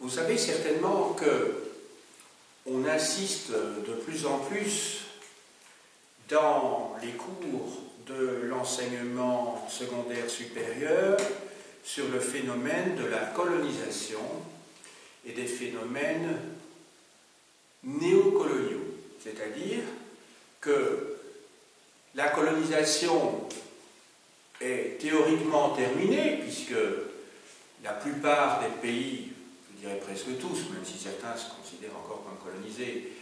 Vous savez certainement que on assiste de plus en plus dans les cours de l'enseignement secondaire supérieur sur le phénomène de la colonisation et des phénomènes néocoloniaux, c'est-à-dire que la colonisation est théoriquement terminée puisque la plupart des pays, je dirais presque tous, même si certains se considèrent encore comme colonisés,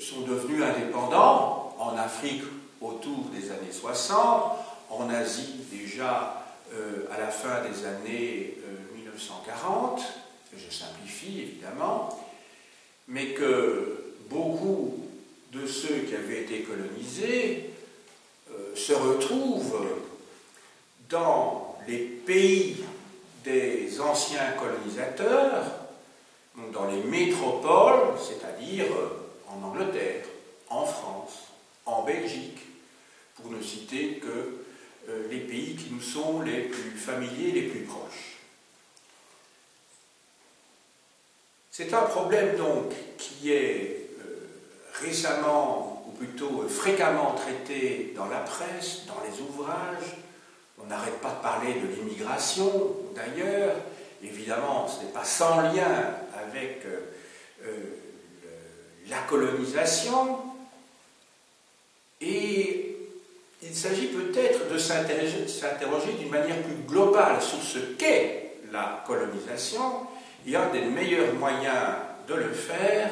sont devenus indépendants, en Afrique autour des années 60, en Asie déjà à la fin des années 1940, je simplifie évidemment, mais que beaucoup de ceux qui avaient été colonisés se retrouvent dans les pays des anciens colonisateurs, donc dans les métropoles, c'est-à-dire en Angleterre, en France, en Belgique, pour ne citer que les pays qui nous sont les plus familiers, les plus proches. C'est un problème donc qui est récemment, ou plutôt fréquemment traité dans la presse, dans les ouvrages. On n'arrête pas de parler de l'immigration, d'ailleurs. Évidemment, ce n'est pas sans lien avec la colonisation. Et il s'agit peut-être de s'interroger d'une manière plus globale sur ce qu'est la colonisation. Et un des meilleurs moyens de le faire,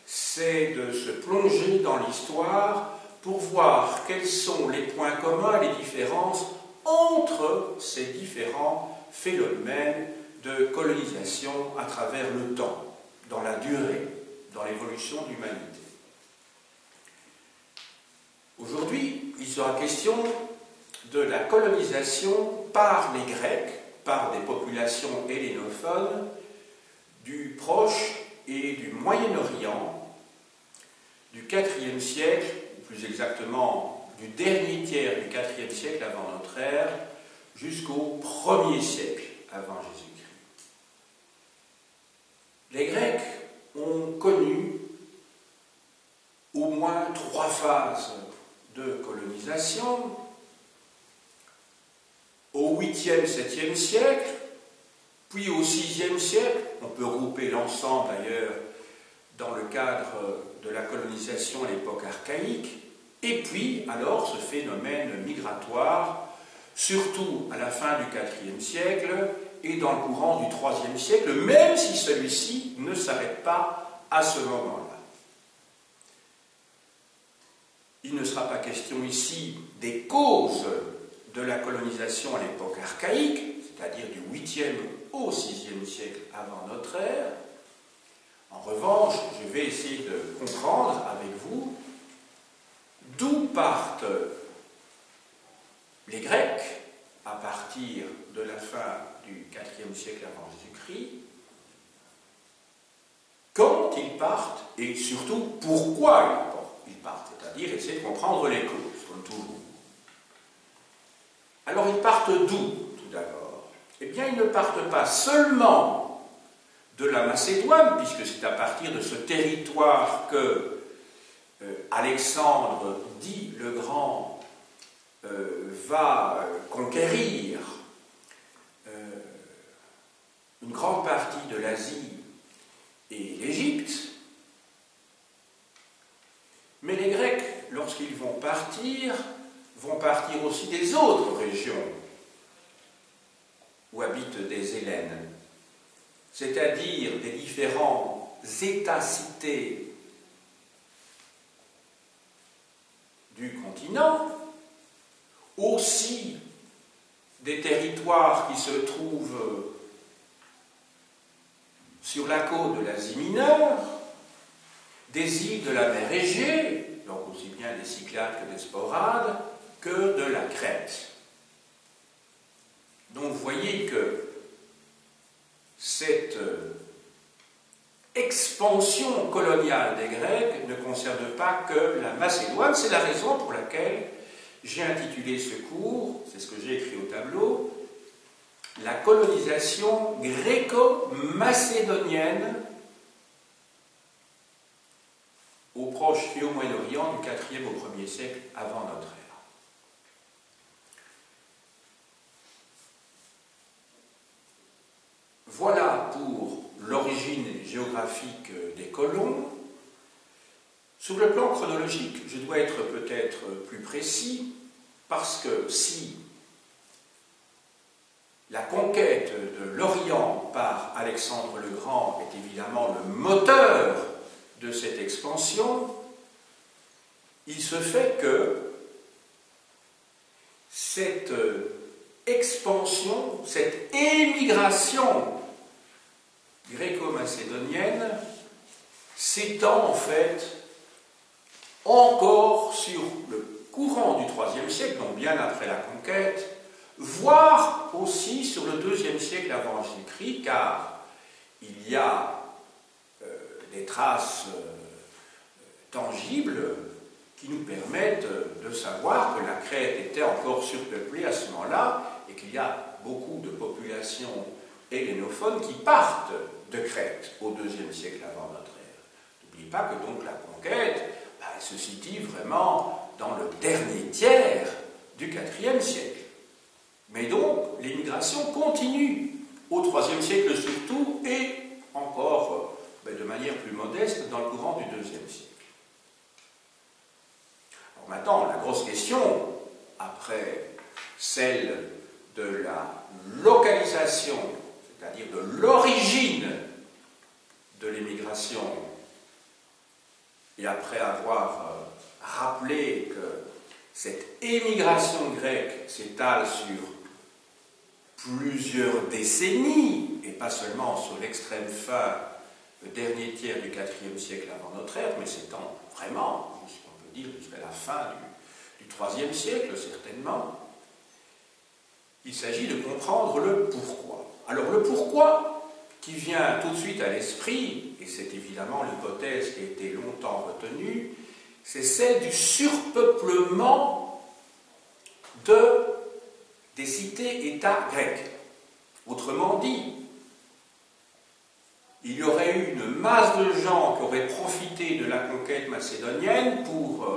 c'est de se plonger dans l'histoire pour voir quels sont les points communs, les différences entre ces différents phénomènes de colonisation à travers le temps, dans la durée, dans l'évolution de l'humanité. Aujourd'hui, il sera question de la colonisation par les Grecs, par des populations hellénophones du Proche et du Moyen-Orient du IVe siècle, ou plus exactement du dernier tiers du IVe siècle avant notre ère, jusqu'au 1er siècle avant Jésus-Christ. Les Grecs ont connu au moins 3 phases de colonisation. Au 8e, 7e siècle, puis au 6e siècle, on peut regrouper l'ensemble d'ailleurs dans le cadre de la colonisation à l'époque archaïque, et puis alors ce phénomène migratoire, surtout à la fin du IVe siècle et dans le courant du IIIe siècle, même si celui-ci ne s'arrête pas à ce moment-là. Il ne sera pas question ici des causes de la colonisation à l'époque archaïque, c'est-à-dire du 8e au 6e siècle avant notre ère. En revanche, je vais essayer de comprendre avec vous d'où partent les Grecs à partir de la fin du IVe siècle avant Jésus-Christ, quand ils partent et surtout pourquoi ils partent, c'est-à-dire essayer de comprendre les causes, comme toujours. Alors ils partent d'où, tout d'abord? Eh bien, ils ne partent pas seulement de la Macédoine, puisque c'est à partir de ce territoire que Alexandre, dit le Grand, va conquérir une grande partie de l'Asie et l'Égypte. Mais les Grecs, lorsqu'ils vont partir aussi des autres régions où habitent des Hellènes, c'est-à-dire des différents États-cités du continent, aussi des territoires qui se trouvent sur la côte de l'Asie mineure, des îles de la mer Égée, donc aussi bien des Cyclades que des Sporades, que de la Crète. Donc vous voyez que cette expansion coloniale des Grecs ne concerne pas que la Macédoine. C'est la raison pour laquelle j'ai intitulé ce cours, c'est ce que j'ai écrit au tableau, la colonisation gréco-macédonienne. macédonienne au Proche et au Moyen-Orient du IVe au 1er siècle avant notre ère. Voilà pour l'origine géographique des colons. Sur le plan chronologique, je dois être peut-être plus précis, parce que si la conquête de l'Orient par Alexandre le Grand est évidemment le moteur de cette expansion, il se fait que cette expansion, cette émigration gréco-macédonienne s'étend en fait encore sur le courant du IIIe siècle, donc bien après la conquête, voire aussi sur le IIe siècle avant Jésus-Christ, car il y a des traces tangibles qui nous permettent de savoir que la Crète était encore surpeuplée à ce moment-là et qu'il y a beaucoup de populations hellénophones qui partent de Crète au IIe siècle avant notre ère. N'oubliez pas que donc la conquête elle se situe vraiment dans le dernier tiers du IVe siècle. Mais donc l'émigration continue au IIIe siècle surtout et encore de manière plus modeste dans le courant du IIe siècle. Alors maintenant, la grosse question, après celle de la localisation, c'est-à-dire de l'origine de l'émigration, et après avoir rappelé que cette émigration grecque s'étale sur plusieurs décennies, et pas seulement sur l'extrême fin, le dernier tiers du IVe siècle avant notre ère, mais s'étend vraiment, on peut dire, jusqu'à la fin du IIIe siècle, certainement. Il s'agit de comprendre le pourquoi. Alors le pourquoi, qui vient tout de suite à l'esprit, et c'est évidemment l'hypothèse qui a été longtemps retenue, c'est celle du surpeuplement des cités-États grecques. Autrement dit, il y aurait eu une masse de gens qui auraient profité de la conquête macédonienne pour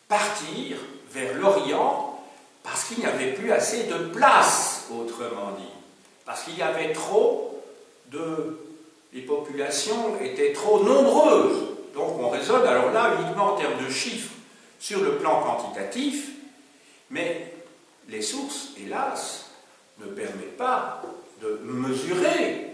partir vers l'Orient parce qu'il n'y avait plus assez de place, autrement dit. Parce qu'il y avait les populations étaient trop nombreuses. Donc on raisonne alors là uniquement en termes de chiffres sur le plan quantitatif, mais les sources, hélas, ne permettent pas de mesurer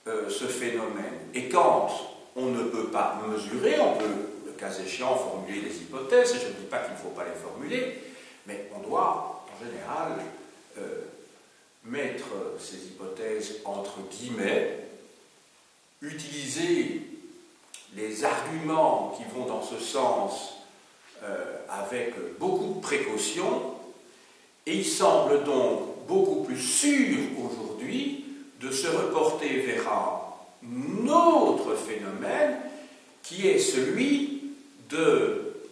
ce phénomène. Et quand on ne peut pas mesurer, on peut, le cas échéant, formuler des hypothèses, et je ne dis pas qu'il ne faut pas les formuler, mais on doit, en général, mettre ces hypothèses entre guillemets, utiliser les arguments qui vont dans ce sens avec beaucoup de précaution, et il semble donc beaucoup plus sûr aujourd'hui de se reporter vers un autre phénomène qui est celui de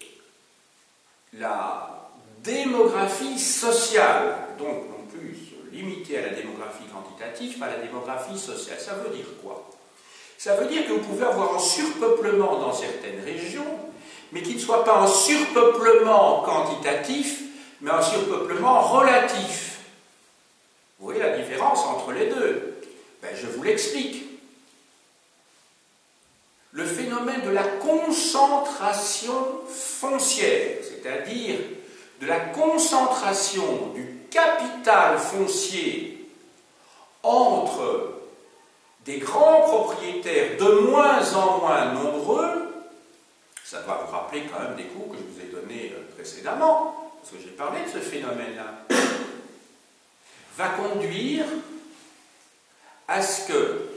la démographie sociale, donc non plus limité à la démographie quantitative, mais à la démographie sociale. Ça veut dire quoi? Ça veut dire que vous pouvez avoir un surpeuplement dans certaines régions, mais qu'il ne soit pas un surpeuplement quantitatif, mais un surpeuplement relatif. Vous voyez la différence entre les deux? Je vous l'explique. Le phénomène de la concentration foncière, c'est-à-dire de la concentration du capital foncier entre des grands propriétaires de moins en moins nombreux, ça doit vous rappeler quand même des cours que je vous ai donnés précédemment, parce que j'ai parlé de ce phénomène-là, va conduire à ce que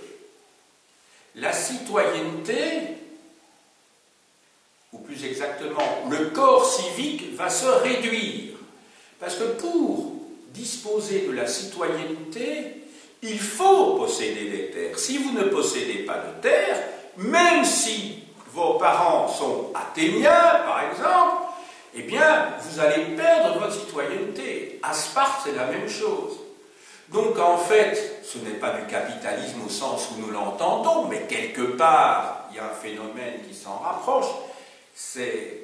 la citoyenneté, ou plus exactement le corps civique, va se réduire. Parce que pour disposer de la citoyenneté, il faut posséder des terres. Si vous ne possédez pas de terres, même si vos parents sont athéniens, par exemple, eh bien, vous allez perdre votre citoyenneté. À Sparte, c'est la même chose. Donc en fait, ce n'est pas du capitalisme au sens où nous l'entendons, mais quelque part, il y a un phénomène qui s'en rapproche, c'est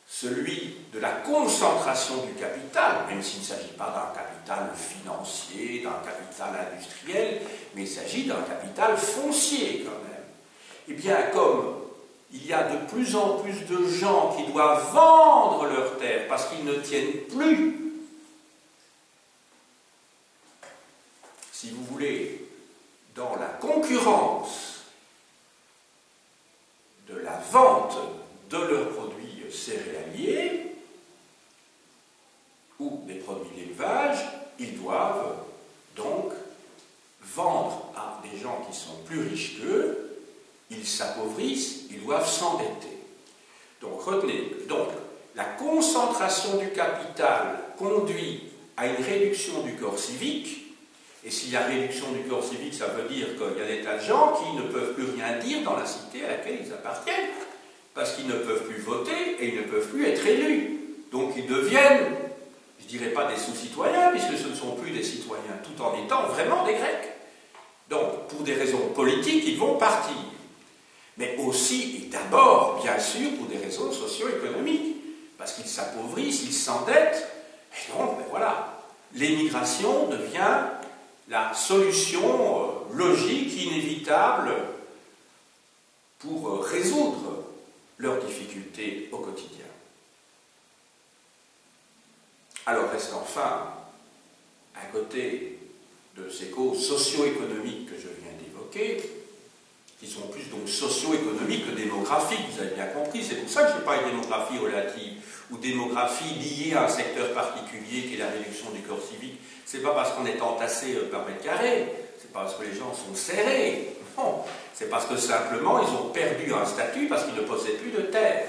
celui de la concentration du capital, même s'il ne s'agit pas d'un capital financier, d'un capital industriel, mais il s'agit d'un capital foncier quand même. Eh bien, comme il y a de plus en plus de gens qui doivent vendre leurs terres parce qu'ils ne tiennent plus, si vous voulez, dans la concurrence de la vente de leurs produits céréaliers ou des produits d'élevage, ils doivent donc vendre à des gens qui sont plus riches qu'eux, ils s'appauvrissent, ils doivent s'endetter. Donc retenez, donc, la concentration du capital conduit à une réduction du corps civique. Et s'il y a réduction du corps civique, ça veut dire qu'il y a des tas de gens qui ne peuvent plus rien dire dans la cité à laquelle ils appartiennent, parce qu'ils ne peuvent plus voter et ils ne peuvent plus être élus. Donc ils deviennent, je ne dirais pas des sous-citoyens, puisque ce ne sont plus des citoyens, tout en étant vraiment des Grecs. Donc, pour des raisons politiques, ils vont partir. Mais aussi, et d'abord, bien sûr, pour des raisons socio-économiques, parce qu'ils s'appauvrissent, ils s'endettent, et donc, ben voilà, l'émigration devient la solution logique, inévitable, pour résoudre leurs difficultés au quotidien. Alors reste enfin, à côté de ces causes socio-économiques que je viens d'évoquer, qui sont plus donc socio-économiques que démographiques, vous avez bien compris, c'est pour ça que je parle de démographie relative, ou démographie liée à un secteur particulier qui est la réduction du corps civique. C'est pas parce qu'on est entassé par mètre carré, c'est pas parce que les gens sont serrés, non, c'est parce que simplement ils ont perdu un statut parce qu'ils ne possèdent plus de terre.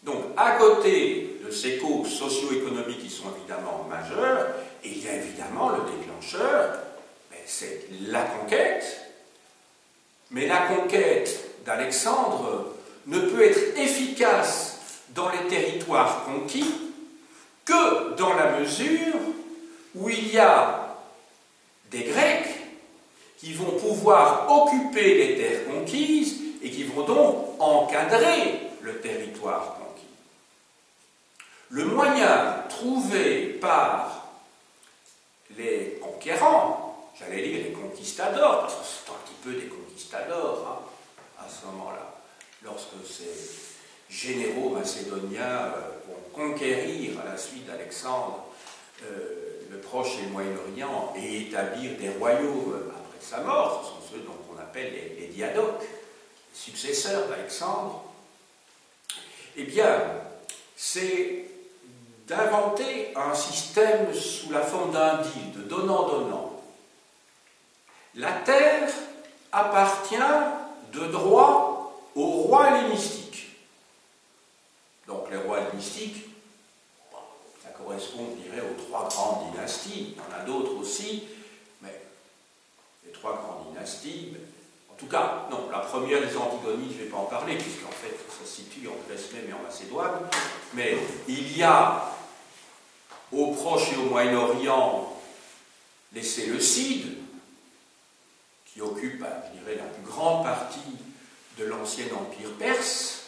Donc, à côté de ces causes socio-économiques qui sont évidemment majeures, il y a évidemment le déclencheur, c'est la conquête. Mais la conquête d'Alexandre ne peut être efficace dans les territoires conquis que dans la mesure où il y a des Grecs qui vont pouvoir occuper les terres conquises et qui vont donc encadrer le territoire conquis. Le moyen trouvé par les conquérants, j'allais dire les conquistadors, parce que c'est un petit peu des conquistadors à ce moment-là, lorsque ces généraux macédoniens vont conquérir à la suite d'Alexandre le Proche et le Moyen-Orient et établir des royaumes après sa mort, ce sont ceux dont on appelle les diadoques, les successeurs d'Alexandre, eh bien, c'est d'inventer un système sous la forme d'un deal, de donnant-donnant. La terre appartient de droit aux rois hellénistiques. Donc les rois hellénistiques, ça correspond, je dirais, aux trois grandes dynasties. Il y en a d'autres aussi, mais les trois grandes dynasties, en tout cas, non, la première des Antigonides, je ne vais pas en parler, puisqu'en fait, ça se situe en Grèce même et en Macédoine, mais il y a au Proche et au Moyen-Orient les Séleucides, qui occupent, je dirais, la plus grande partie de l'ancien empire perse.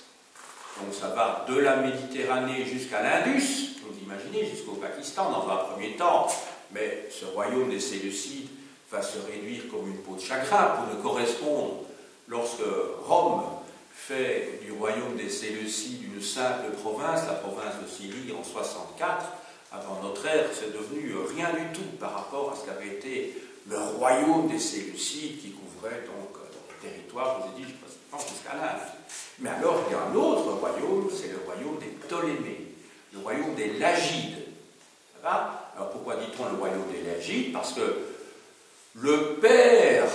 Donc ça va de la Méditerranée jusqu'à l'Indus, vous imaginez, jusqu'au Pakistan dans un premier temps. Mais ce royaume des Séleucides va se réduire comme une peau de chagrin pour ne correspondre, lorsque Rome fait du royaume des Séleucides une simple province, la province de Syrie en 64, avant notre ère, c'est devenu rien du tout par rapport à ce qu'avait été le royaume des Séleucides qui couvrait donc le territoire, je vous ai dit, jusqu'à l'Inde. Mais alors, il y a un autre royaume, c'est le royaume des Ptolémées, le royaume des Lagides. Ça va? Alors pourquoi dit-on le royaume des Lagides? Parce que le père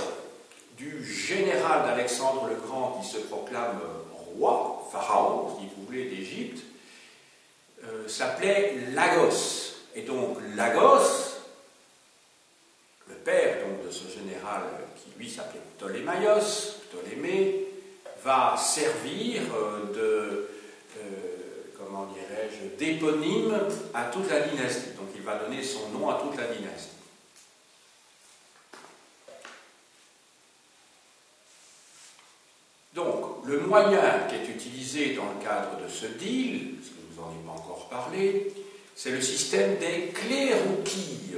du général d'Alexandre le Grand qui se proclame roi, pharaon, si vous voulez, d'Égypte, s'appelait Lagos. Et donc Lagos, le père donc, de ce général qui lui s'appelait Ptolémée, va servir comment dirais-je, d'éponyme à toute la dynastie. Donc il va donner son nom à toute la dynastie. Donc, le moyen qui est utilisé dans le cadre de ce deal, parce que nous n'en avons pas encore parlé, c'est le système des clés-rouquilles.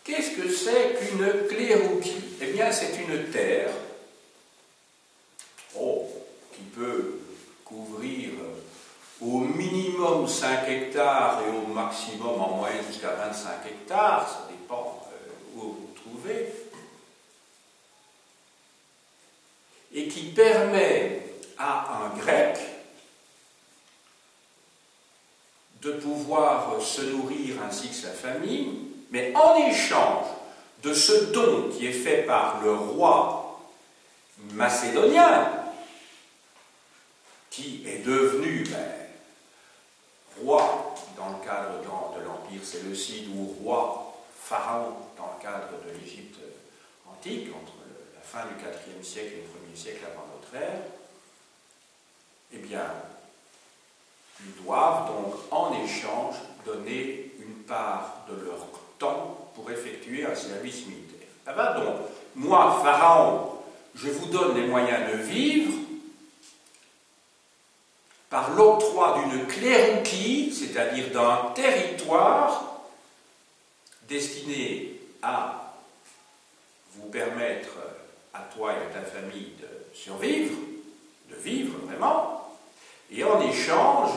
Qu'est-ce que c'est qu'une clé-rouquille? Eh bien, c'est une terre qui peut couvrir au minimum 5 hectares et au maximum en moyenne jusqu'à 25 hectares, ça dépend où vous vous trouvez, et qui permet à un grec de pouvoir se nourrir ainsi que sa famille, mais en échange de ce don qui est fait par le roi macédonien, qui est devenu roi dans le cadre de l'Empire séleucide ou roi pharaon dans le cadre de l'Égypte antique, entre la fin du IVe siècle et le 1er siècle avant notre ère, eh bien, ils doivent donc en échange donner une part de leur temps pour effectuer un service militaire. Ah ben donc, moi, pharaon, je vous donne les moyens de vivre par l'octroi d'une clé-rouquille, c'est-à-dire d'un territoire destiné à vous permettre, à toi et à ta famille, de survivre, de vivre vraiment, et en échange,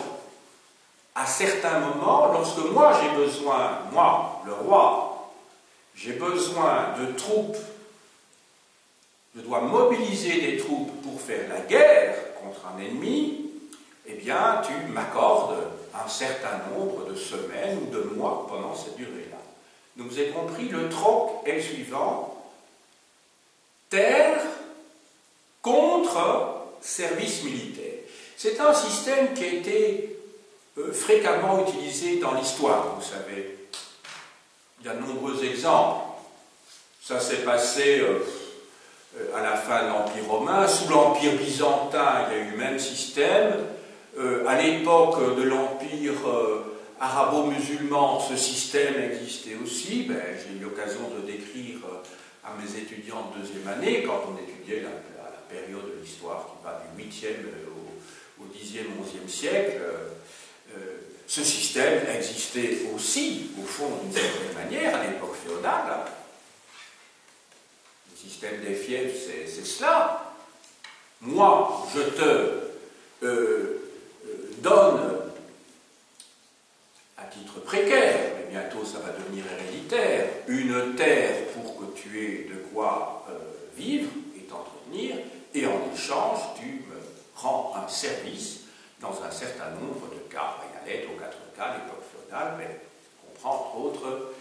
à certains moments, lorsque moi j'ai besoin, moi, le roi, j'ai besoin de troupes, je dois mobiliser des troupes pour faire la guerre contre un ennemi, eh bien, tu m'accordes un certain nombre de semaines ou de mois pendant cette durée-là. Donc, vous avez compris, le troc est le suivant: terre contre service militaire. C'est un système qui a été fréquemment utilisé dans l'histoire, vous savez. Il y a de nombreux exemples. Ça s'est passé à la fin de l'Empire romain. Sous l'Empire byzantin, il y a eu le même système. À l'époque de l'Empire arabo-musulman, ce système existait aussi. J'ai eu l'occasion de décrire à mes étudiants de deuxième année, quand on étudiait la période de l'histoire qui va du 8e au 10e, 11e siècle. Ce système existait aussi, au fond, d'une certaine manière, à l'époque féodale. Le système des fiefs, c'est cela. Moi, je te donne, à titre précaire, mais bientôt ça va devenir héréditaire, une terre pour que tu aies de quoi vivre et t'entretenir, et en échange, tu me rends un service dans un certain nombre de cas. Il y a l'aide aux 4 cas, l'époque féodale, mais on comprend entre autres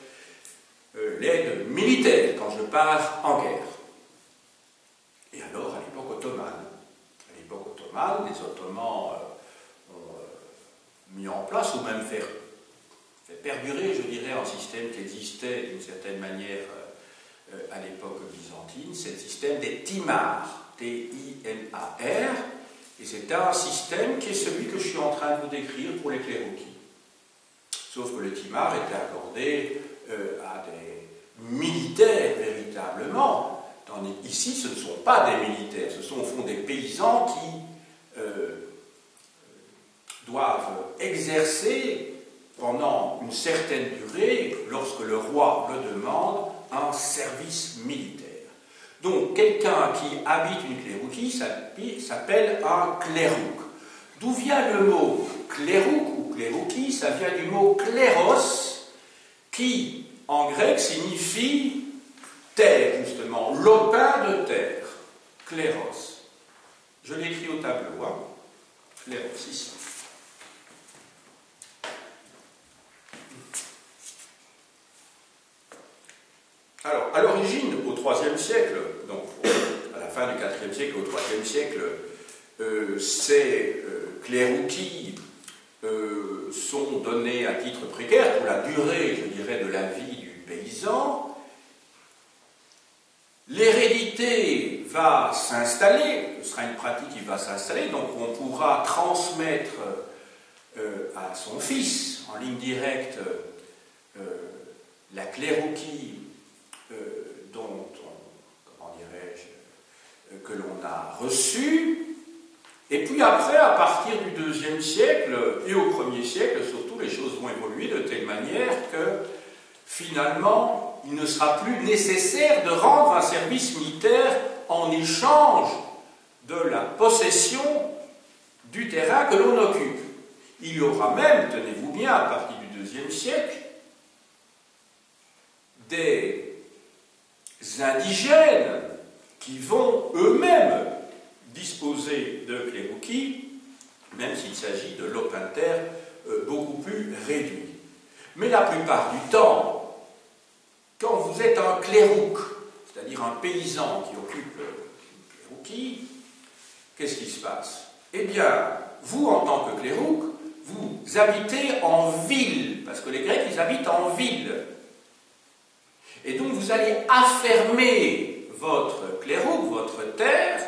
l'aide militaire quand je pars en guerre. Et alors, à l'époque ottomane, les Ottomans ont mis en place, ou même fait perdurer, je dirais, un système qui existait d'une certaine manière à l'époque byzantine, c'est le système des timars, T-I-M-A-R, et c'est un système qui est celui que je suis en train de vous décrire pour les clés-rouquilles. Sauf que le timar était accordé à des militaires véritablement. Ici, ce ne sont pas des militaires, ce sont au fond des paysans qui doivent exercer pendant une certaine durée, lorsque le roi le demande, un service militaire. Donc, quelqu'un qui habite une clé-rouquille s'appelle un clérouque. D'où vient le mot clérouque ou clé-rouquille? Ça vient du mot kléros, qui, en grec, signifie terre, justement, lopin de terre. Kléros. Je l'écris au tableau, hein. Kléros, ici. Alors, à l'origine, au IIIe siècle, donc à la fin du IVe siècle, au IIIe siècle, ces clés-rouquilles sont données à titre précaire pour la durée, je dirais, de la vie du paysan. L'hérédité va s'installer, ce sera une pratique qui va s'installer, donc on pourra transmettre à son fils, en ligne directe, la clérouquie que l'on a reçue, et puis après, à partir du IIe siècle et au 1er siècle, surtout, les choses vont évoluer de telle manière que, finalement, il ne sera plus nécessaire de rendre un service militaire en échange de la possession du terrain que l'on occupe. Il y aura même, tenez-vous bien, à partir du IIe siècle, des indigènes qui vont eux-mêmes disposer de clérouquis, même s'il s'agit de lopin de terre beaucoup plus réduit. Mais la plupart du temps, quand vous êtes un clérouque, c'est-à-dire un paysan qui occupe une clérouquie, qu'est-ce qui se passe? Eh bien, vous, en tant que clérouque, vous habitez en ville, parce que les Grecs, ils habitent en ville. Et donc, vous allez affermer votre clérouque, votre terre,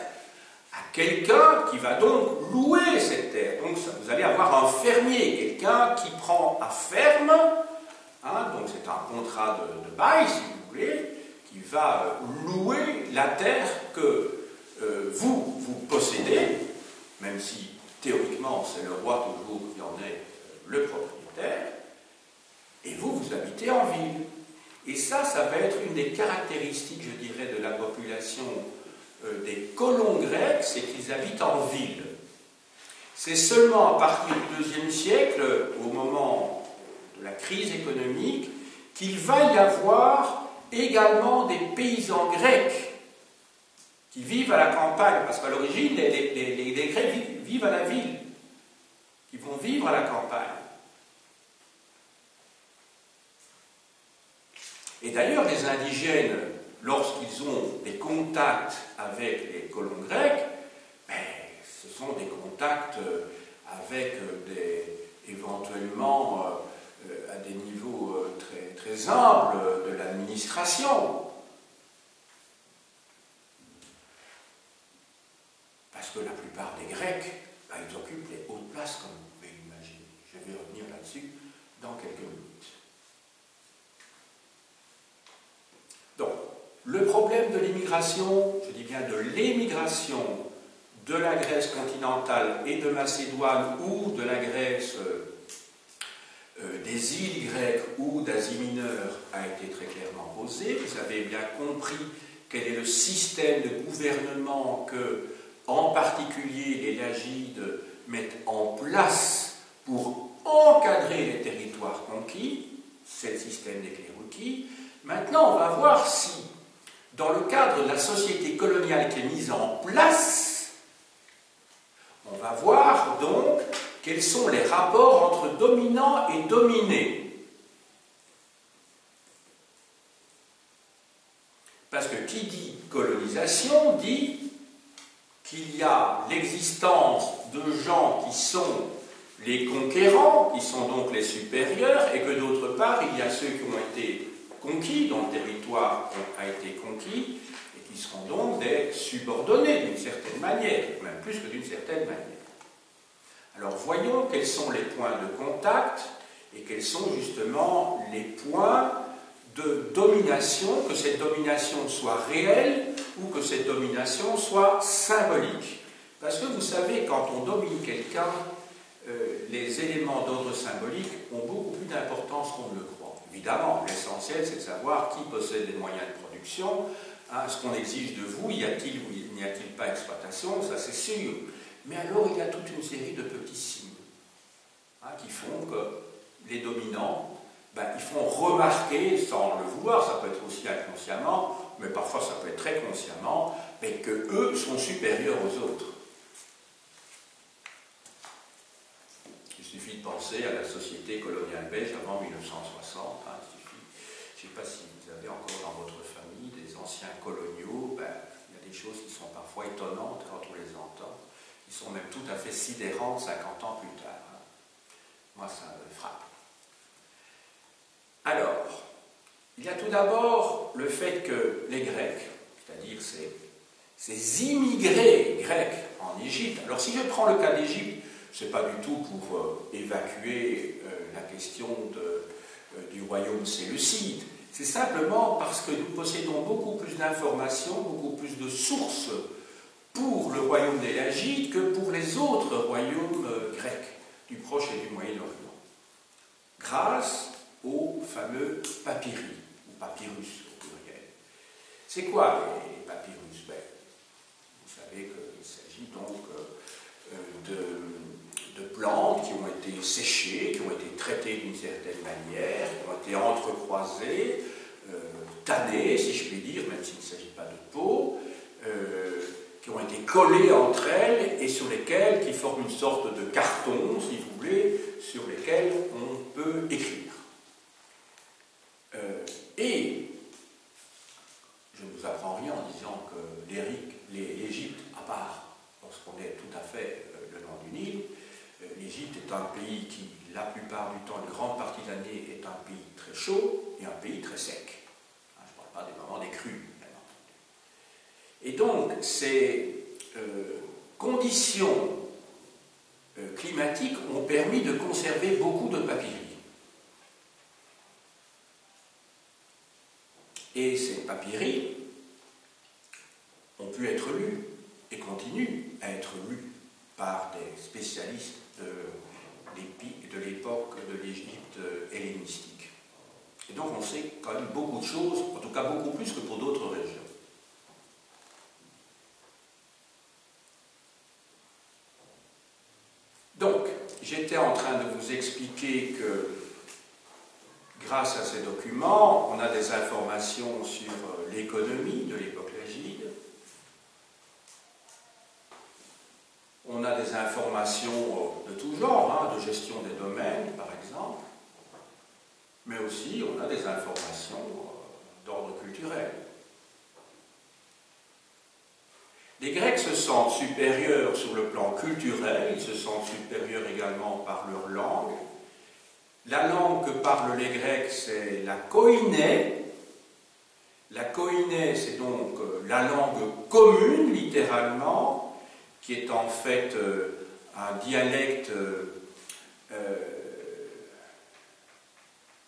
à quelqu'un qui va donc louer cette terre. Donc, vous allez avoir un fermier, quelqu'un qui prend à ferme, donc c'est un contrat de bail, si vous voulez, qui va louer la terre que vous possédez, même si théoriquement c'est le roi toujours qui en est le propriétaire, et vous habitez en ville. Et ça va être une des caractéristiques, je dirais, de la population des colons grecs, c'est qu'ils habitent en ville. C'est seulement à partir du IIe siècle, au moment de la crise économique, qu'il va y avoir également des paysans grecs qui vivent à la campagne, parce qu'à l'origine, les Grecs vivent à la ville, qui vont vivre à la campagne. Et d'ailleurs, les indigènes, lorsqu'ils ont des contacts avec les colons grecs, ce sont des contacts avec éventuellement à des niveaux très, très humbles de l'administration. Parce que la plupart des Grecs, ils occupent les hautes places, comme vous pouvez l'imaginer. Je vais revenir là-dessus dans quelques minutes. Donc, le problème de l'immigration, je dis bien de l'émigration de la Grèce continentale et de Macédoine ou de la Grèce des îles grecques ou d'Asie mineure a été très clairement posé. Vous avez bien compris quel est le système de gouvernement que, en particulier, les Lagides mettent en place pour encadrer les territoires conquis. C'est le système des clérouquis. Maintenant, on va voir si, dans le cadre de la société coloniale qui est mise en place, on va voir donc quels sont les rapports entre dominants et dominés. Parce que qui dit colonisation dit qu'il y a l'existence de gens qui sont les conquérants, qui sont donc les supérieurs, et que d'autre part, il y a ceux qui ont été conquis, dont le territoire a été conquis, et qui seront donc des subordonnés d'une certaine manière, même plus que d'une certaine manière. Alors voyons quels sont les points de contact et quels sont justement les points de domination, que cette domination soit réelle ou que cette domination soit symbolique. Parce que vous savez, quand on domine quelqu'un, les éléments d'ordre symbolique ont beaucoup plus d'importance qu'on ne le croit. Évidemment, l'essentiel, c'est de savoir qui possède les moyens de production, ce qu'on exige de vous, y a-t-il ou n'y a-t-il pas exploitation, ça c'est sûr. Mais alors, il y a toute une série de petits signes qui font que les dominants, ils font remarquer, sans le vouloir, ça peut être aussi inconsciemment, mais parfois ça peut être très consciemment, mais qu'eux sont supérieurs aux autres. Il suffit de penser à la société coloniale belge avant 1960. Il suffit, je ne sais pas si vous avez encore dans votre famille des anciens coloniaux, il y a des choses qui sont parfois étonnantes quand on les entend, qui sont même tout à fait sidérantes 50 ans plus tard. Moi, ça me frappe. Alors, il y a tout d'abord le fait que les Grecs, c'est-à-dire ces immigrés grecs en Égypte, alors si je prends le cas d'Égypte, ce n'est pas du tout pour évacuer la question du royaume séleucide. C'est simplement parce que nous possédons beaucoup plus d'informations, beaucoup plus de sources pour le royaume des Lagides que pour les autres royaumes grecs du Proche et du Moyen-Orient, grâce aux fameux papyri, ou papyrus au pluriel. C'est quoi les papyrus? Ben, vous savez qu'il s'agit donc de plantes qui ont été séchées, qui ont été traitées d'une certaine manière, qui ont été entrecroisées, tannées, si je puis dire, même s'il ne s'agit pas de peau, qui ont été collées entre elles et sur lesquelles, qui forment une sorte de carton, si vous voulez, sur lesquels on peut écrire. Et je ne vous apprends rien en disant que l'Égypte, à part lorsqu'on est tout à fait le long du Nil, l'Égypte est un pays qui, la plupart du temps, une grande partie de l'année, est un pays très chaud et un pays très sec. Je ne parle pas des moments des crues, bien entendu. Et donc, ces conditions climatiques ont permis de conserver beaucoup de papyri. Et ces papyri ont pu être lus et continuent à être lus par des spécialistes de l'époque de l'Égypte hellénistique. Et donc on sait quand même beaucoup de choses, en tout cas beaucoup plus que pour d'autres régions. Donc, j'étais en train de vous expliquer que grâce à ces documents, on a des informations sur l'économie de l'époque lagide. On a des informations de tout genre, de gestion des domaines, par exemple. Mais aussi, on a des informations d'ordre culturel. Les Grecs se sentent supérieurs sur le plan culturel, ils se sentent supérieurs également par leur langue. La langue que parlent les Grecs, c'est la koiné. La koiné, c'est donc la langue commune, littéralement, qui est en fait un dialecte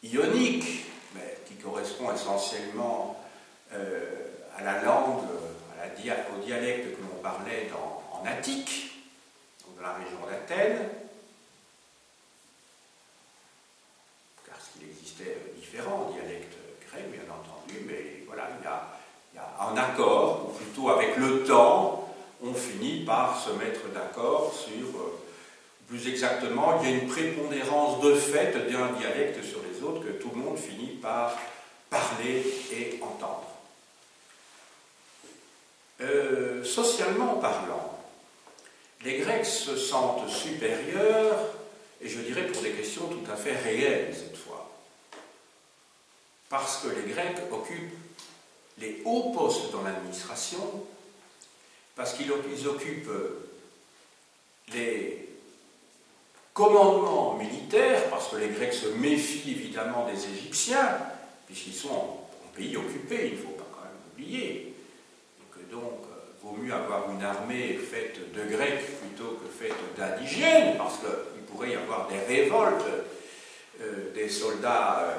ionique, mais qui correspond essentiellement à la langue, au dialecte que l'on parlait en Attique, donc dans la région d'Athènes. Il existait différents dialectes grecs, bien entendu, mais voilà, il y a un accord, ou plutôt avec le temps, on finit par se mettre d'accord sur, plus exactement, il y a une prépondérance de fait d'un dialecte sur les autres que tout le monde finit par parler et entendre. Socialement parlant, les Grecs se sentent supérieurs, et je dirais pour des questions tout à fait réelles cette fois. Parce que les Grecs occupent les hauts postes dans l'administration, parce qu'ils occupent les commandements militaires, parce que les Grecs se méfient évidemment des Égyptiens, puisqu'ils sont en pays occupé, il ne faut pas quand même oublier, et que donc vaut mieux avoir une armée faite de Grecs plutôt que faite d'indigènes, parce qu'il pourrait y avoir des révoltes des soldats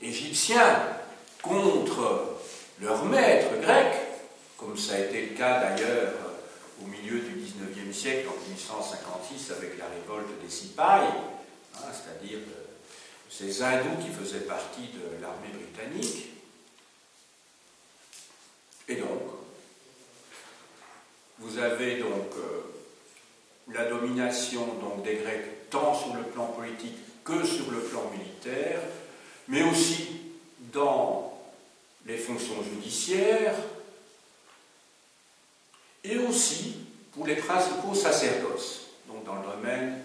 égyptiens contre leurs maîtres grecs, comme ça a été le cas d'ailleurs au milieu du XIXe siècle, en 1856, avec la révolte des Sipahis, c'est-à-dire ces hindous qui faisaient partie de l'armée britannique. Et donc, vous avez donc la domination donc, des Grecs tant sur le plan politique que sur le plan militaire, mais aussi dans les fonctions judiciaires, et aussi pour les principaux sacerdoces, donc dans le domaine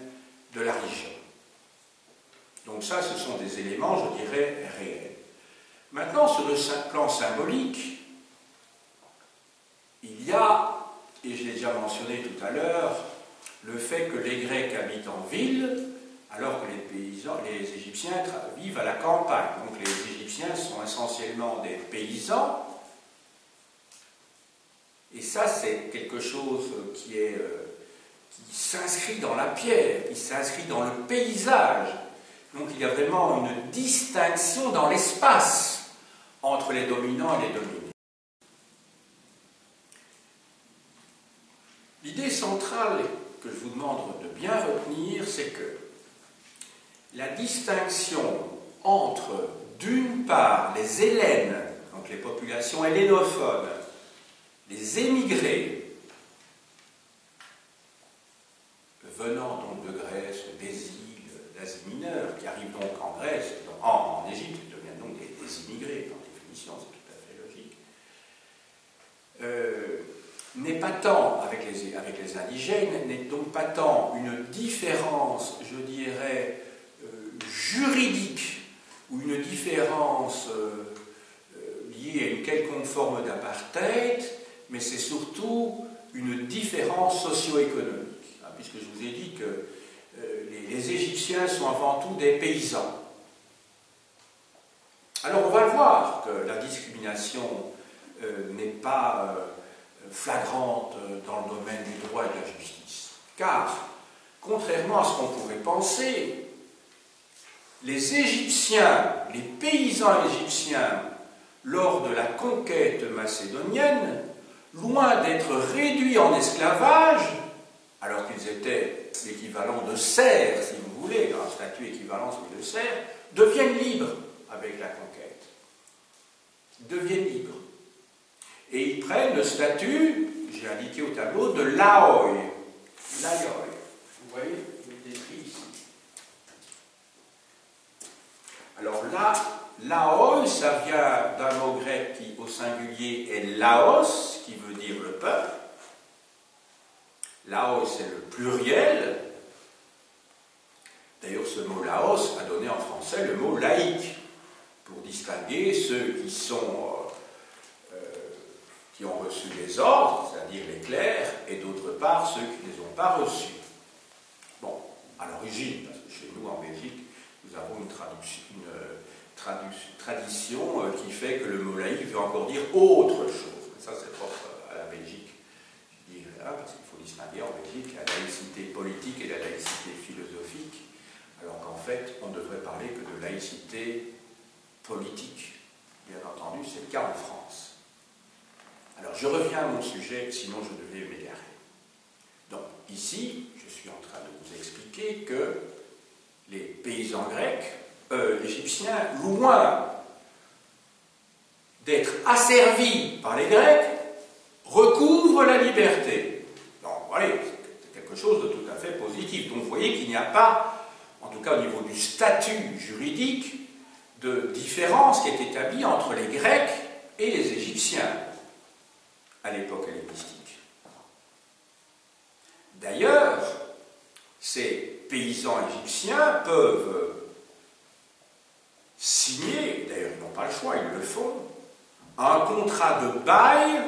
de la religion. Donc ça, ce sont des éléments, je dirais, réels. Maintenant, sur le plan symbolique, il y a, et je l'ai déjà mentionné tout à l'heure, le fait que les Grecs habitent en ville, alors que les Égyptiens vivent à la campagne. Donc les Égyptiens sont essentiellement des paysans. Et ça, c'est quelque chose qui est qui s'inscrit dans la pierre, qui s'inscrit dans le paysage. Donc il y a vraiment une distinction dans l'espace entre les dominants et les dominés. L'idée centrale que je vous demande de bien retenir, c'est que la distinction entre, d'une part, les Hellènes, donc les populations hellénophones, les émigrés, venant donc de Grèce, des îles, d'Asie mineure, qui arrivent donc en Grèce, en Égypte, qui deviennent donc des immigrés, par définition, c'est tout à fait logique, n'est pas tant, avec les indigènes, n'est donc pas tant une différence, je dirais, juridique, ou une différence liée à une quelconque forme d'apartheid, mais c'est surtout une différence socio-économique. Puisque je vous ai dit que les Égyptiens sont avant tout des paysans. Alors on va le voir que la discrimination n'est pas flagrante dans le domaine du droit et de la justice. Car, contrairement à ce qu'on pourrait penser, les Égyptiens, les paysans égyptiens, lors de la conquête macédonienne, loin d'être réduits en esclavage, alors qu'ils étaient l'équivalent de serfs, si vous voulez, dans un statut équivalent celui de serfs, deviennent libres avec la conquête. Ils deviennent libres. Et ils prennent le statut, j'ai indiqué au tableau, de laoi. Laoi. Vous voyez, je l'ai décrit ici. Alors là, laoi, ça vient d'un mot grec qui, au singulier, est laos, qui veut dire le peuple. Laos, c'est le pluriel. D'ailleurs, ce mot Laos a donné en français le mot laïque, pour distinguer ceux qui ont reçu les ordres, c'est-à-dire les clercs, et d'autre part ceux qui ne les ont pas reçus. Bon, à l'origine, parce que chez nous, en Belgique, nous avons une tradition qui fait que le mot laïque veut encore dire autre chose. Mais ça, c'est propre à la Belgique, je dirais, parce qu'il faut distinguer en Belgique la laïcité politique et la laïcité philosophique, alors qu'en fait, on ne devrait parler que de laïcité politique. Bien entendu, c'est le cas en France. Alors, je reviens à mon sujet, sinon je devais m'égarer. Donc, ici, je suis en train de vous expliquer que les paysans grecs, égyptiens, loin d'être asservis par les Grecs, recouvrent la liberté. Donc, voilà, c'est quelque chose de tout à fait positif. Donc, vous voyez qu'il n'y a pas, en tout cas au niveau du statut juridique, de différence qui est établie entre les Grecs et les Égyptiens à l'époque hellénistique. D'ailleurs, ces paysans égyptiens peuvent signer, d'ailleurs ils n'ont pas le choix, ils le font, un contrat de bail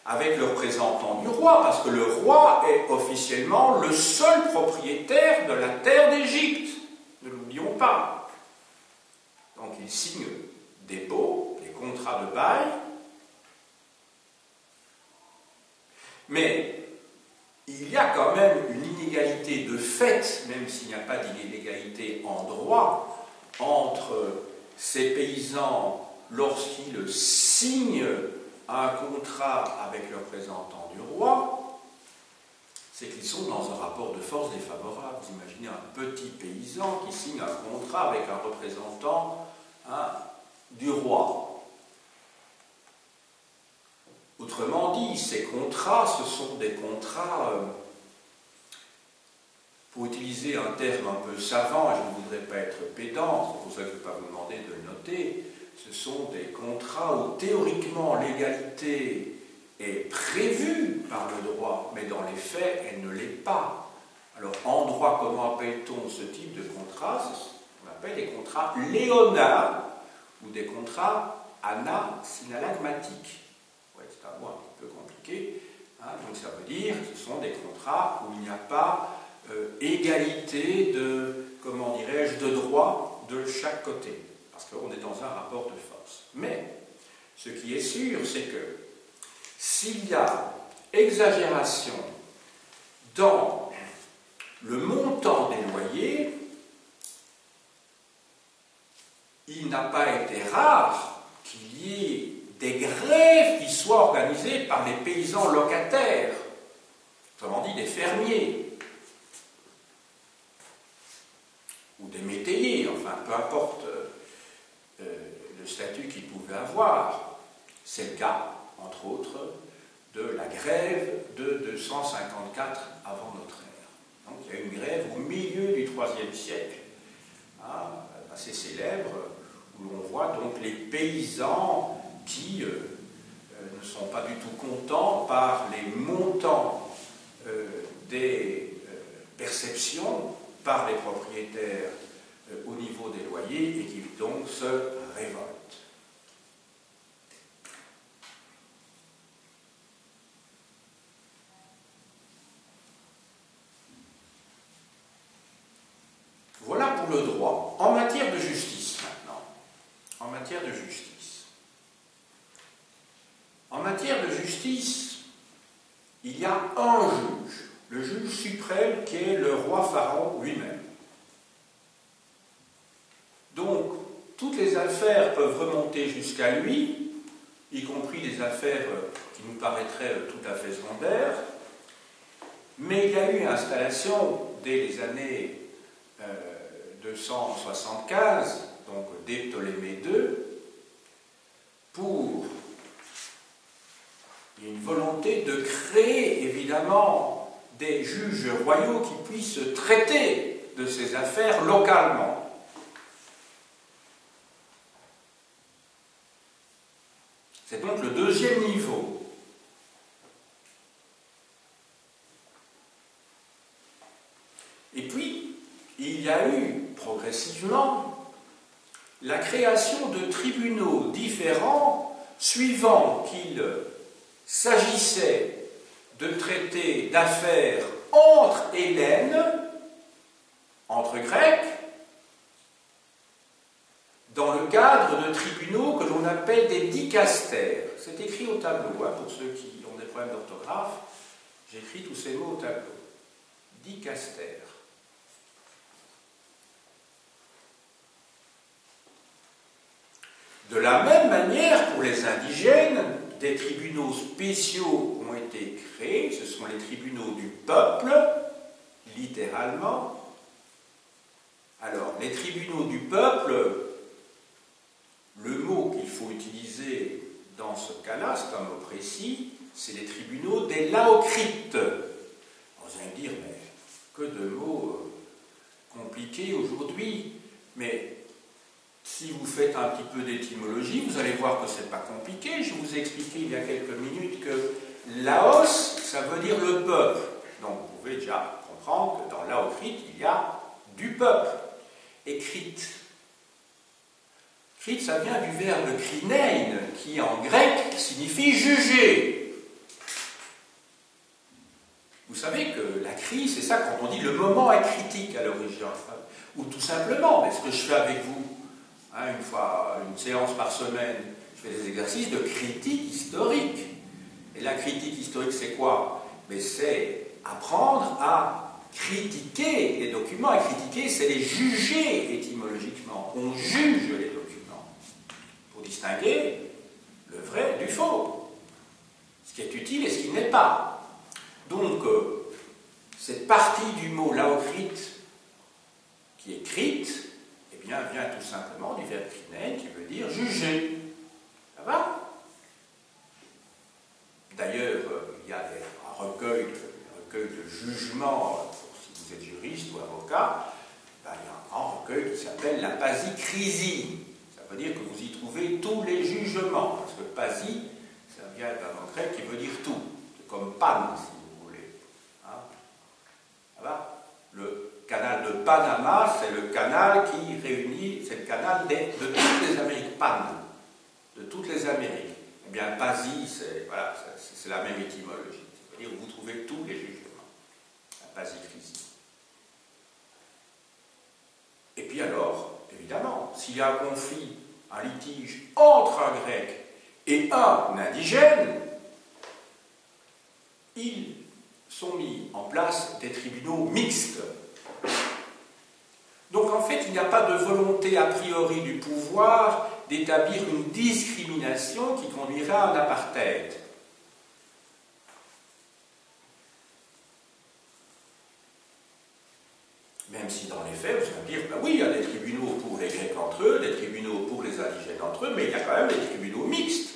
avec le représentant du roi, parce que le roi est officiellement le seul propriétaire de la terre d'Égypte. Ne l'oublions pas. Donc il signe des baux, des contrats de bail, mais il y a quand même une inégalité de fait, même s'il n'y a pas d'inégalité en droit, entre ces paysans lorsqu'ils signent un contrat avec le représentant du roi, c'est qu'ils sont dans un rapport de force défavorable. Vous imaginez un petit paysan qui signe un contrat avec un représentant du roi. Autrement dit, ces contrats, ce sont des contrats, pour utiliser un terme un peu savant, et je ne voudrais pas être pédant, c'est pour ça que je ne vais pas vous demander de le noter, ce sont des contrats où théoriquement l'égalité est prévue par le droit, mais dans les faits, elle ne l'est pas. Alors en droit, comment appelle-t-on ce type de contrat? On appelle des contrats léonins ou des contrats anasynalagmatiques. Ouais, c'est un mot un petit peu compliqué. Donc ça veut dire que ce sont des contrats où il n'y a pas égalité de, comment dirais-je, de droit de chaque côté. Parce qu'on est dans un rapport de force. Mais, ce qui est sûr, c'est que s'il y a exagération dans le montant des loyers, il n'a pas été rare qu'il y ait des grèves qui soient organisées par les paysans locataires, autrement dit des fermiers, ou des métayers, enfin peu importe le statut qu'ils pouvaient avoir. C'est le cas, entre autres, de la grève de 254 avant notre ère. Donc il y a eu une grève au milieu du IIIe siècle, assez célèbre, où l'on voit donc les paysans qui ne sont pas du tout contents par les montants des perceptions par les propriétaires au niveau des loyers et qui donc se révoltent. Voilà pour le droit. En matière de justice maintenant. En matière de justice. En matière de justice, il y a un juge, le juge suprême qui est le roi Pharaon lui-même. Donc, toutes les affaires peuvent remonter jusqu'à lui, y compris des affaires qui nous paraîtraient tout à fait secondaires, mais il y a eu une installation dès les années 275, donc dès Ptolémée II, pour une volonté de créer évidemment des juges royaux qui puissent traiter de ces affaires localement. C'est donc le deuxième niveau. Et puis, il y a eu progressivement la création de tribunaux différents suivant qu'il s'agissait de traiter d'affaires entre Hellènes, entre Grecs, dans le cadre de tribunaux que l'on appelle des dicastères. C'est écrit au tableau, pour ceux qui ont des problèmes d'orthographe, j'écris tous ces mots au tableau. Dicastères. De la même manière, pour les indigènes, des tribunaux spéciaux ont été créés, ce sont les tribunaux du peuple, littéralement. Alors, les tribunaux du peuple, le mot qu'il faut utiliser dans ce cas-là, c'est un mot précis, c'est les tribunaux des laocrites. Vous allez me dire, mais que de mots compliqués aujourd'hui, mais si vous faites un petit peu d'étymologie, vous allez voir que ce n'est pas compliqué. Je vous ai expliqué il y a quelques minutes que Laos, ça veut dire le peuple. Donc vous pouvez déjà comprendre que dans laocrite, il y a du peuple. Et crite. Crite, ça vient du verbe krinein, qui en grec signifie juger. Vous savez que la crise, c'est ça quand on dit le moment est critique à l'origine. Ou tout simplement, mais ce que je fais avec vous, une fois, une séance par semaine, je fais des exercices de critique historique. Et la critique historique, c'est quoi? Mais c'est apprendre à critiquer les documents. Et critiquer, c'est les juger étymologiquement. On juge les documents pour distinguer le vrai du faux, ce qui est utile et ce qui n'est pas. Donc, cette partie du mot laocrite, qui est crite, vient tout simplement du verbe krinen, qui veut dire juger. Ça va? D'ailleurs, il y a un recueil de jugements, si vous êtes juriste ou avocat, il y a un grand recueil qui s'appelle la pasicrisie. Ça veut dire que vous y trouvez tous les jugements, parce que pasi, ça vient d'un mot grec qui veut dire tout. C'est comme pan, si vous voulez. Ça va? Le canal de Panama, c'est le canal qui réunit, c'est le canal de toutes les Amériques, de toutes les Amériques. Eh bien, Pasi, c'est la même étymologie. C'est-à-dire que vous trouvez tous les jugements. La pasicrisie. Et puis alors, évidemment, s'il y a un conflit, un litige entre un grec et un indigène, il sont mis en place des tribunaux mixtes. Donc en fait, il n'y a pas de volonté a priori du pouvoir d'établir une discrimination qui conduirait à un apartheid. Même si dans les faits, vous allez dire, ben oui, il y a des tribunaux pour les Grecs entre eux, des tribunaux pour les indigènes entre eux, mais il y a quand même des tribunaux mixtes.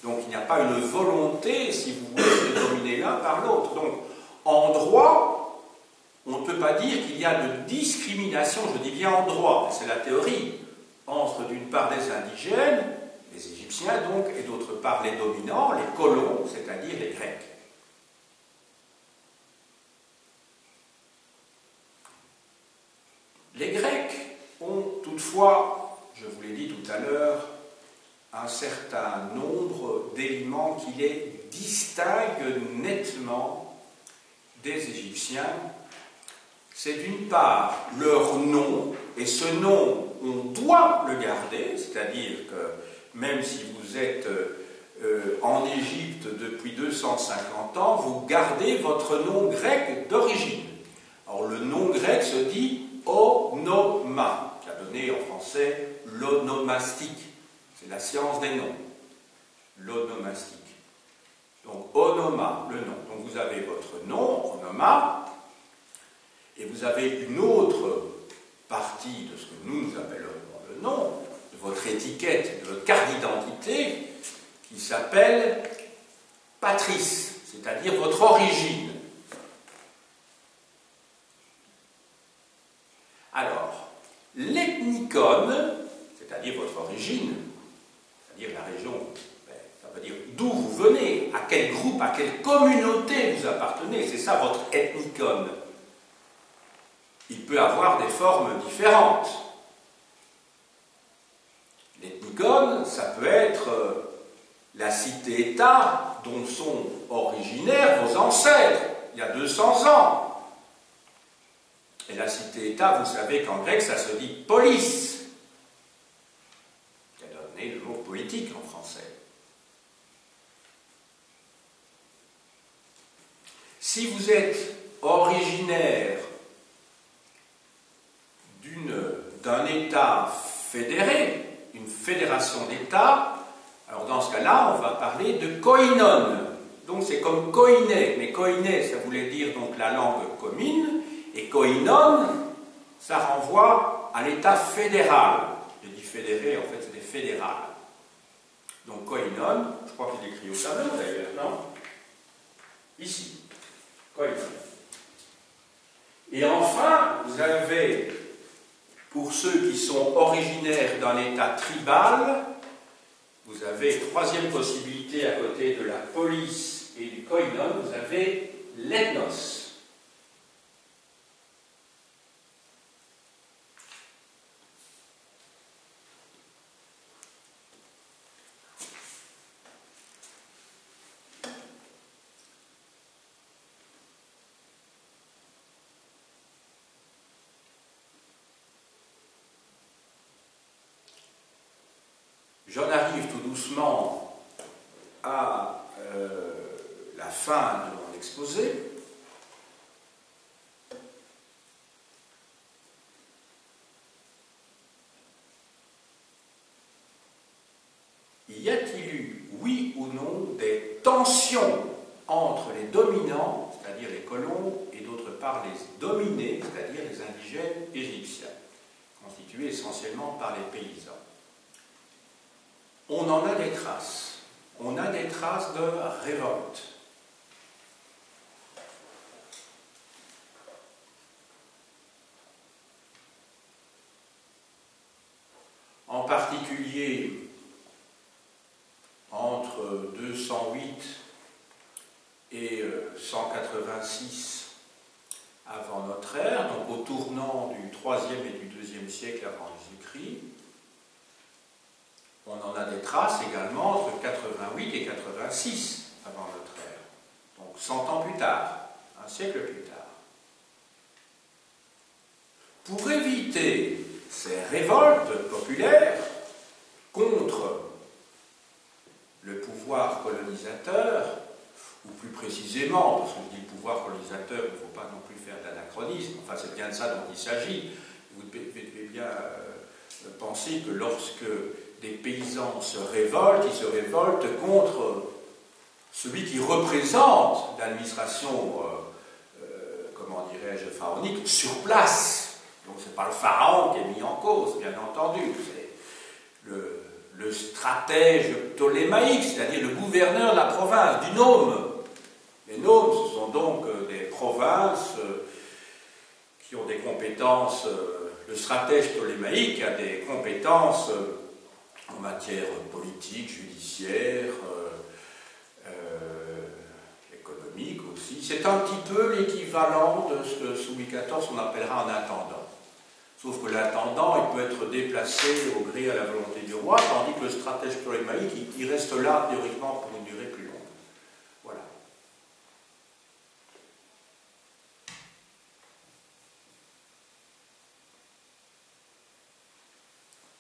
Donc il n'y a pas une volonté, si vous voulez, de dominer l'un par l'autre. Donc en droit, on ne peut pas dire qu'il y a de discrimination, je dis bien en droit, c'est la théorie, entre d'une part les indigènes, les Égyptiens donc, et d'autre part les dominants, les colons, c'est-à-dire les Grecs. Les Grecs ont toutefois, je vous l'ai dit tout à l'heure, un certain nombre d'éléments qui les distinguent nettement des Égyptiens. C'est d'une part leur nom, et ce nom, on doit le garder, c'est-à-dire que même si vous êtes en Égypte depuis 250 ans, vous gardez votre nom grec d'origine. Alors le nom grec se dit onoma, qui a donné en français l'onomastique. C'est la science des noms, l'onomastique. Donc onoma, le nom. Donc vous avez votre nom, onoma, et vous avez une autre partie de ce que nous appellons le nom, de votre étiquette, de votre carte d'identité, qui s'appelle patrice, c'est-à-dire votre origine. Alors, l'ethnicone, c'est-à-dire votre origine, c'est-à-dire la région, ça veut dire d'où vous venez, à quel groupe, à quelle communauté vous appartenez, c'est ça votre ethnicone. Il peut avoir des formes différentes. L'ethnicone, ça peut être la cité-État dont sont originaires vos ancêtres, il y a 200 ans. Et la cité-État, vous savez qu'en grec, ça se dit polis, qui a donné le mot politique en français. Si vous êtes originaire d'un État fédéré, une fédération d'États, alors dans ce cas-là, on va parler de koinon. Donc c'est comme koiné, mais koiné, ça voulait dire donc la langue commune, et koinon, ça renvoie à l'État fédéral. Je dis fédéré, en fait, c'est des fédérales. Donc koinon, je crois qu'il est écrit au tableau d'ailleurs, non? Ici, koinon. Et enfin, vous avez, pour ceux qui sont originaires d'un État tribal, vous avez, troisième possibilité à côté de la police et du koinon, vous avez l'ethnos. J'en arrive tout doucement à la fin de mon exposé. Y a-t-il eu, oui ou non, des tensions entre les dominants, c'est-à-dire les colons, et d'autre part les dominés, c'est-à-dire les indigènes égyptiens, constitués essentiellement par les paysans? On en a des traces. On a des traces de révolte. En particulier, entre 208 et 186 avant notre ère, donc au tournant du 3e et du 2e siècle avant Jésus-Christ, on en a des traces également entre 88 et 86 avant notre ère. Donc 100 ans plus tard, un siècle plus tard. Pour éviter ces révoltes populaires contre le pouvoir colonisateur, ou plus précisément, parce que je dis le pouvoir colonisateur, il ne faut pas non plus faire d'anachronisme, enfin c'est bien de ça dont il s'agit. Vous devez bien penser que lorsque des paysans se révoltent, ils se révoltent contre celui qui représente l'administration, comment dirais-je, pharaonique, sur place. Donc ce n'est pas le pharaon qui est mis en cause, bien entendu, c'est le stratège ptolémaïque, c'est-à-dire le gouverneur de la province, du nome. Les nomes, ce sont donc des provinces qui ont des compétences, le stratège ptolémaïque a des compétences en matière politique, judiciaire, économique aussi. C'est un petit peu l'équivalent de ce que sous Louis XIV on appellera un intendant. Sauf que l'intendant, il peut être déplacé au gré à la volonté du roi, tandis que le stratège ptolémaïque, il reste là théoriquement pour une durée plus longue. Voilà.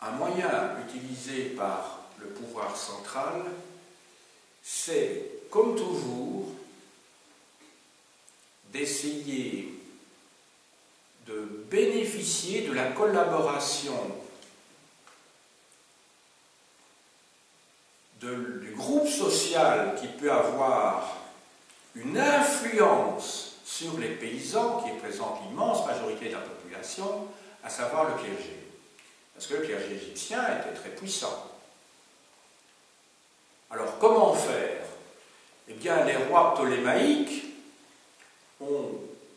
Un moyen utilisé par le pouvoir central, c'est, comme toujours, d'essayer de bénéficier de la collaboration du groupe social qui peut avoir une influence sur les paysans, qui représente l'immense majorité de la population, à savoir le clergé. Parce que le clergé égyptien était très puissant. Alors, comment faire? Eh bien, les rois ptolémaïques ont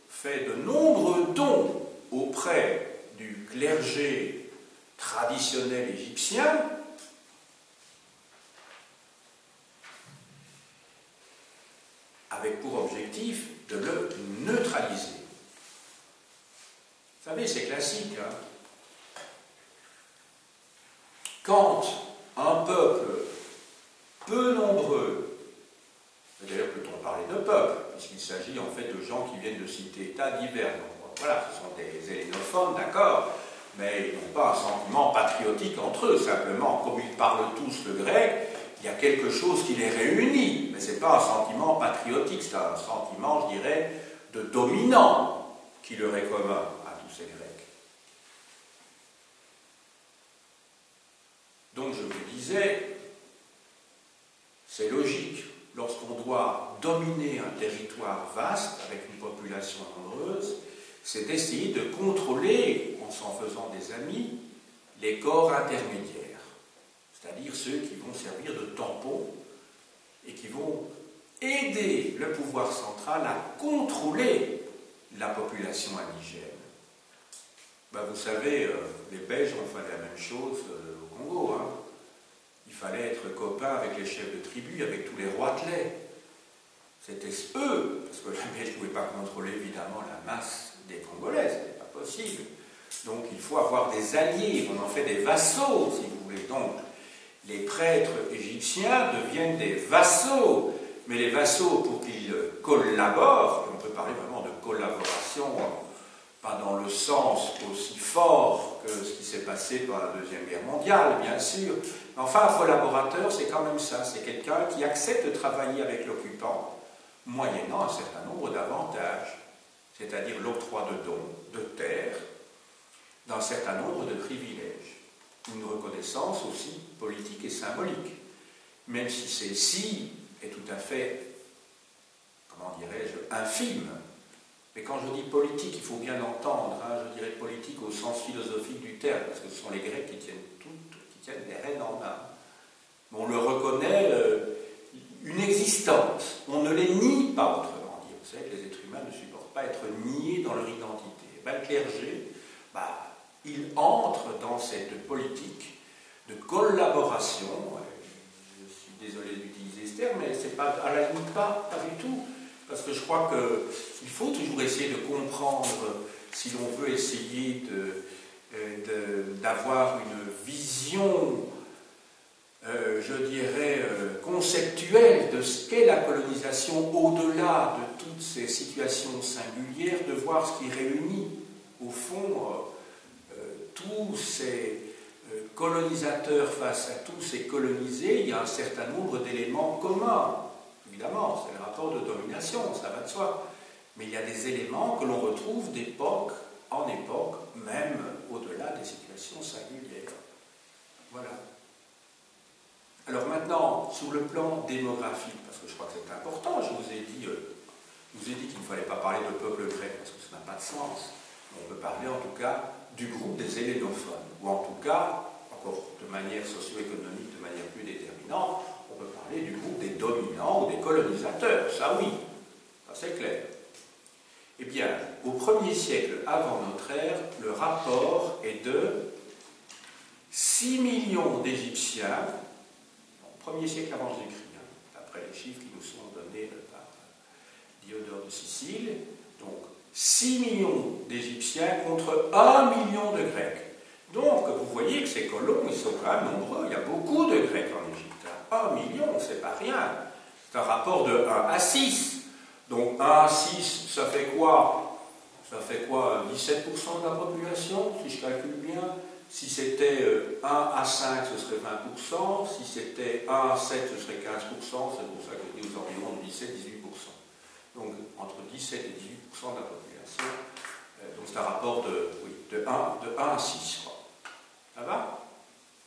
fait de nombreux dons auprès du clergé traditionnel égyptien, avec pour objectif de le neutraliser. Vous savez, c'est classique, hein? Quand un peuple peu nombreux, d'ailleurs peut-on parler de peuple, puisqu'il s'agit en fait de gens qui viennent de cités-États divers, donc voilà, ce sont des hellénophones, d'accord, mais ils n'ont pas un sentiment patriotique entre eux, simplement, comme ils parlent tous le grec, il y a quelque chose qui les réunit, mais ce n'est pas un sentiment patriotique, c'est un sentiment, je dirais, de dominant qui leur est commun à tous ces Grecs. Donc je vous disais, c'est logique, lorsqu'on doit dominer un territoire vaste avec une population nombreuse, c'est d'essayer de contrôler, en s'en faisant des amis, les corps intermédiaires, c'est-à-dire ceux qui vont servir de tampons et qui vont aider le pouvoir central à contrôler la population indigène. Ben, vous savez, les Belges ont fait la même chose au Congo. Hein. Il fallait être copain avec les chefs de tribu, avec tous les roitelets. C'était eux, parce que les Belges ne pouvaient pas contrôler évidemment la masse des Congolais, ce n'était pas possible. Donc il faut avoir des alliés, on en fait des vassaux, si vous voulez. Donc les prêtres égyptiens deviennent des vassaux, mais les vassaux, pour qu'ils collaborent, et on peut parler vraiment de collaboration, pas dans le sens aussi fort que ce qui s'est passé pendant la Deuxième Guerre mondiale, bien sûr. Mais enfin, un collaborateur, c'est quand même ça. C'est quelqu'un qui accepte de travailler avec l'occupant, moyennant un certain nombre d'avantages, c'est-à-dire l'octroi de dons, de terres, d'un certain nombre de privilèges. Une reconnaissance aussi politique et symbolique, même si celle-ci est tout à fait, comment dirais-je, infime. Mais quand je dis politique, il faut bien entendre, hein, je dirais politique au sens philosophique du terme, parce que ce sont les Grecs qui tiennent les rênes en main. Mais on leur reconnaît une existence. On ne les nie pas, autrement dit. Vous savez que les êtres humains ne supportent pas être niés dans leur identité. Ben, le clergé, il entre dans cette politique de collaboration. Je suis désolé d'utiliser ce terme, mais c'est pas à la limite pas du tout. Parce que je crois qu'il faut toujours essayer de comprendre, si l'on veut essayer d'avoir une vision, je dirais, conceptuelle de ce qu'est la colonisation au-delà de toutes ces situations singulières, de voir ce qui réunit, au fond, tous ces colonisateurs face à tous ces colonisés. Il y a un certain nombre d'éléments communs. Évidemment, c'est le rapport rapport de domination, ça va de soi. Mais il y a des éléments que l'on retrouve d'époque en époque, même au-delà des situations singulières. Voilà. Alors maintenant, sur le plan démographique, parce que je crois que c'est important, je vous ai dit qu'il ne fallait pas parler de peuple grec, parce que ça n'a pas de sens. On peut parler en tout cas du groupe des hellénophones, ou en tout cas, encore de manière socio-économique, de manière plus déterminante, on peut parler du groupe des dominants ou des colonisateurs, ça oui, ça c'est clair. Eh bien, au 1er siècle avant notre ère, le rapport est de 6 millions d'Égyptiens, au 1er siècle avant Jésus-Christ, d'après les chiffres qui nous sont donnés par Diodore de Sicile, donc 6 millions d'Égyptiens contre 1 million de Grecs. Donc, vous voyez que ces colons, ils sont quand même nombreux, il y a beaucoup de Grecs en Égypte. 1 million, c'est pas rien. C'est un rapport de 1 à 6. Donc 1 à 6, ça fait quoi? Ça fait quoi? 17% de la population, si je calcule bien. Si c'était 1 à 5, ce serait 20%. Si c'était 1 à 7, ce serait 15%. C'est pour ça que je dis aux environs de 17-18%. Donc entre 17 et 18% de la population. Donc c'est un rapport de 1 à 6. Quoi. Ça va?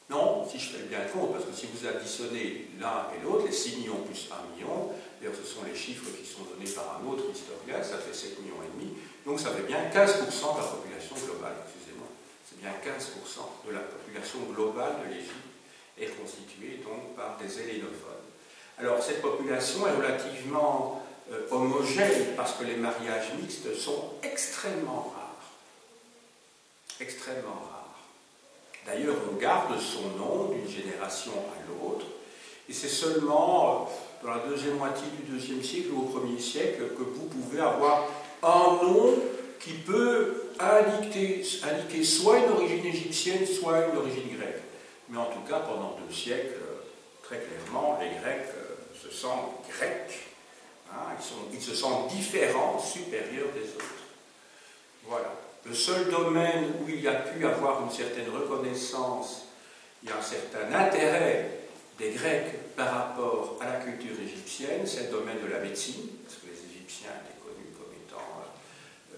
Non, si je fais bien compte, parce que si vous additionnez l'un et l'autre, les 6 millions plus 1 million, d'ailleurs ce sont les chiffres qui sont donnés par un autre historien, ça fait 7 millions et demi, donc ça fait bien 15% de la population globale, excusez-moi, c'est bien 15% de la population globale de l'Égypte est constituée donc par des hellénophones. Alors cette population est relativement homogène parce que les mariages mixtes sont extrêmement rares. Extrêmement rares. D'ailleurs, on garde son nom d'une génération à l'autre, et c'est seulement dans la deuxième moitié du IIe siècle ou au 1er siècle que vous pouvez avoir un nom qui peut indiquer soit une origine égyptienne, soit une origine grecque. Mais en tout cas, pendant 2 siècles, très clairement, les Grecs se sentent grecs. Hein, ils se sentent différents, supérieurs des autres. Voilà. Le seul domaine où il y a pu avoir une certaine reconnaissance, il y a un certain intérêt des Grecs par rapport à la culture égyptienne, c'est le domaine de la médecine, parce que les Égyptiens étaient connus comme étant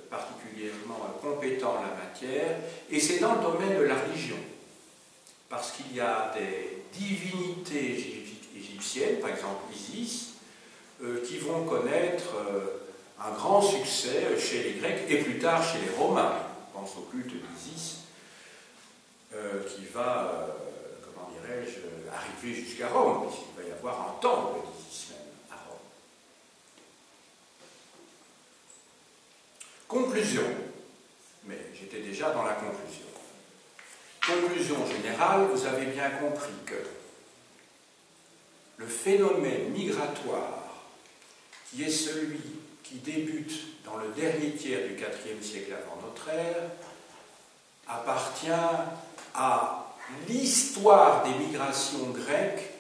particulièrement compétents en la matière, et c'est dans le domaine de la religion, parce qu'il y a des divinités égyptiennes, par exemple Isis, qui vont connaître un grand succès chez les Grecs et plus tard chez les Romains. On pense au culte d'Isis qui va, comment dirais-je, arriver jusqu'à Rome, puisqu'il va y avoir un temple d'Isis même à Rome. Conclusion, mais j'étais déjà dans la conclusion. Conclusion générale, vous avez bien compris que le phénomène migratoire qui est celui qui débute dans le dernier tiers du IVe siècle avant notre ère, appartient à l'histoire des migrations grecques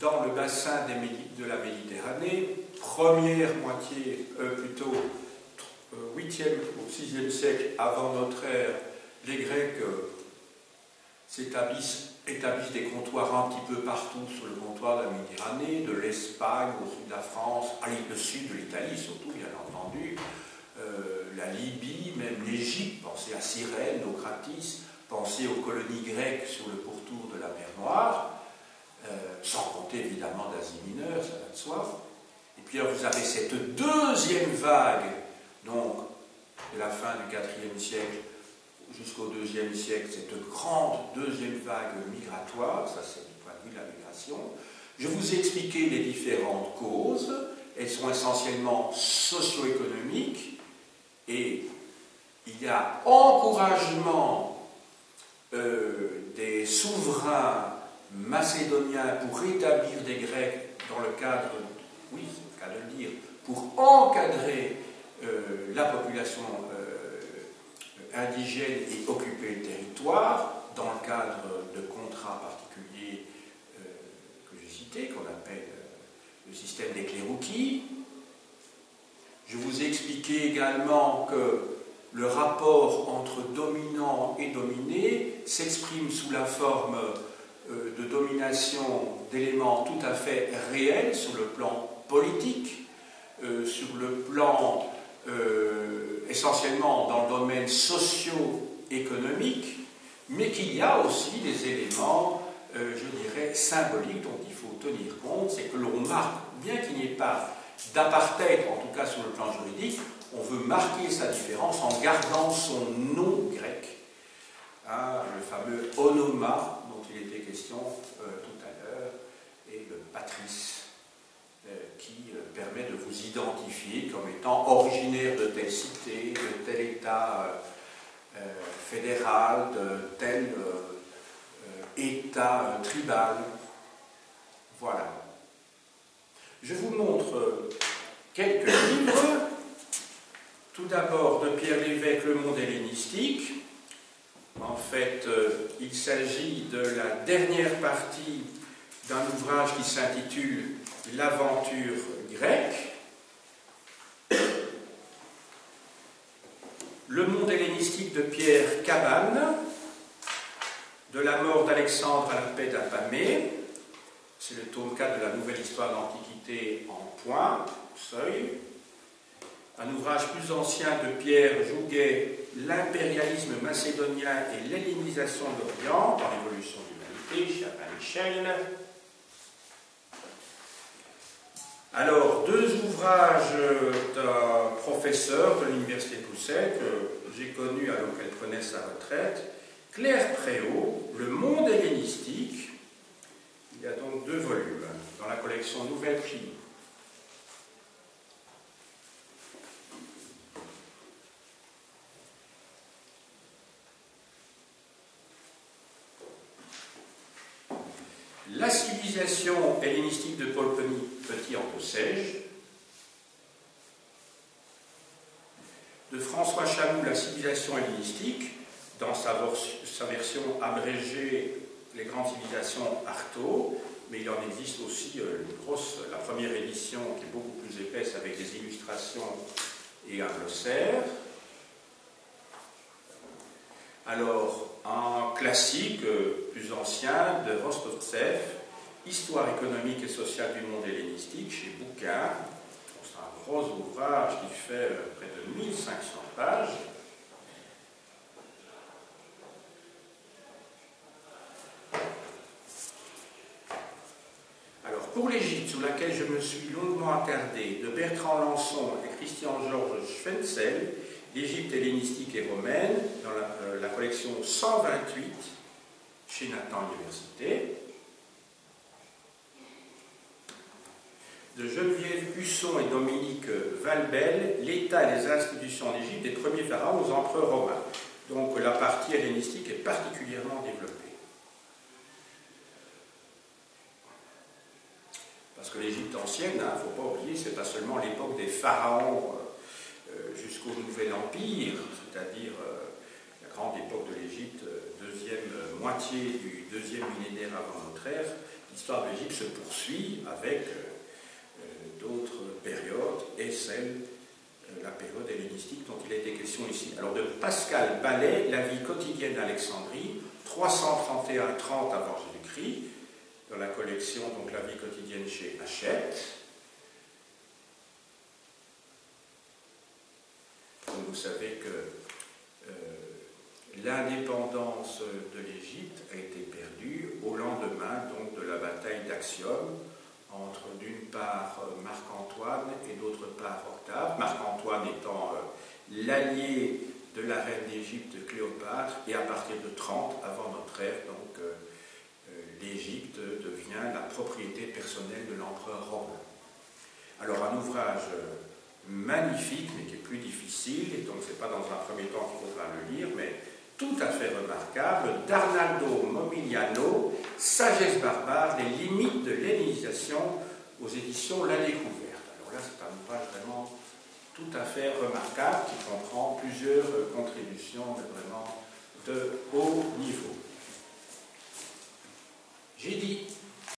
dans le bassin de la Méditerranée, première moitié, plutôt 8e ou 6e siècle avant notre ère, les Grecs établissent des comptoirs un petit peu partout sur le comptoir de la Méditerranée, de l'Espagne au sud de la France, à le sud de l'Italie surtout, bien entendu, la Libye, même l'Égypte, pensez à Cyrène, au Cratis, pensez aux colonies grecques sur le pourtour de la mer Noire, sans compter évidemment d'Asie mineure, ça va de soi. Et puis là, vous avez cette deuxième vague, donc, de la fin du IVe siècle jusqu'au IIe siècle, cette grande deuxième vague migratoire, ça c'est du point de vue de la migration. Je vous ai expliqué les différentes causes, elles sont essentiellement socio-économiques, et il y a encouragement des souverains macédoniens pour rétablir des Grecs dans le cadre, oui c'est le cas de le dire, pour encadrer la population indigène et occuper le territoire dans le cadre de contrats particuliers que j'ai cités, qu'on appelle le système des cléroukies. Je vous ai expliqué également que le rapport entre dominant et dominé s'exprime sous la forme de domination d'éléments tout à fait réels sur le plan politique, sur le plan essentiellement dans le domaine socio-économique, mais qu'il y a aussi des éléments, je dirais, symboliques dont il faut tenir compte. C'est que l'on marque, bien qu'il n'y ait pas d'apartheid, en tout cas sur le plan juridique, on veut marquer sa différence en gardant son nom grec, hein, le fameux onoma dont il était question tout à l'heure, et le patris, qui permet de vous identifier comme étant originaire de telle cité, de tel État fédéral, de tel État tribal. Voilà. Je vous montre quelques livres. Tout d'abord, de Pierre Lévesque, Le monde hellénistique. En fait, il s'agit de la dernière partie d'un ouvrage qui s'intitule L'aventure grecque. Le monde hellénistique de Pierre Cabane, de la mort d'Alexandre à la paix d'Apamée. C'est le tome 4 de la Nouvelle Histoire de l'Antiquité en point, seuil. Un ouvrage plus ancien de Pierre Jouguet, L'impérialisme macédonien et l'hellénisation de l'Orient dans l'évolution de l'humanité, chez Albin Michel. Alors, deux ouvrages d'un professeur de l'Université de Bruxelles que j'ai connu alors qu'elle prenait sa retraite, Claire Préau, Le monde hellénistique. Il y a donc 2 volumes dans la collection Nouvelle Clio. La civilisation hellénistique de Paul Petit en Possège, de François Chamoux, La civilisation hellénistique, dans sa version abrégée, Les grandes civilisations Artaud, mais il en existe aussi la première édition qui est beaucoup plus épaisse avec des illustrations et un glossaire. Alors, un classique plus ancien de Rostovtsev, Histoire économique et sociale du monde hellénistique, chez Bouquin. C'est un gros ouvrage qui fait près de 1500 pages. Alors, pour l'Égypte, sur laquelle je me suis longuement attardé, de Bertrand Lançon et Christian-Georges Schwenzel, l'Égypte hellénistique et romaine, dans la collection 128, chez Nathan Université. De Geneviève Husson et Dominique Valbel, l'État et les institutions en Égypte des premiers pharaons aux empereurs romains. Donc la partie hellénistique est particulièrement développée. Parce que l'Égypte ancienne, il ne faut pas oublier, c'est pas seulement l'époque des pharaons jusqu'au Nouvel Empire, c'est-à-dire la grande époque de l'Égypte, deuxième moitié du deuxième millénaire avant notre ère. L'histoire de l'Égypte se poursuit avec d'autres périodes et la période hellénistique dont il a été question ici. Alors de Pascal Ballet, La vie quotidienne d'Alexandrie, 331-30 avant Jésus-Christ, dans la collection donc La vie quotidienne chez Hachette. Donc vous savez que l'indépendance de l'Égypte a été perdue au lendemain donc de la bataille d'Actium entre d'une part Marc-Antoine et d'autre part Octave, Marc-Antoine étant l'allié de la reine d'Égypte Cléopâtre, et à partir de 30 avant notre ère, donc l'Égypte devient la propriété personnelle de l'empereur romain. Alors un ouvrage magnifique, mais qui est plus difficile, et donc c'est pas dans un premier temps qu'il faudra le lire, mais tout à fait remarquable, d'Arnaldo Momigliano, Sagesse barbare, les limites de l'hellénisation, aux éditions La Découverte. Alors là, c'est un ouvrage vraiment tout à fait remarquable qui comprend plusieurs contributions, mais vraiment de haut niveau. J'ai dit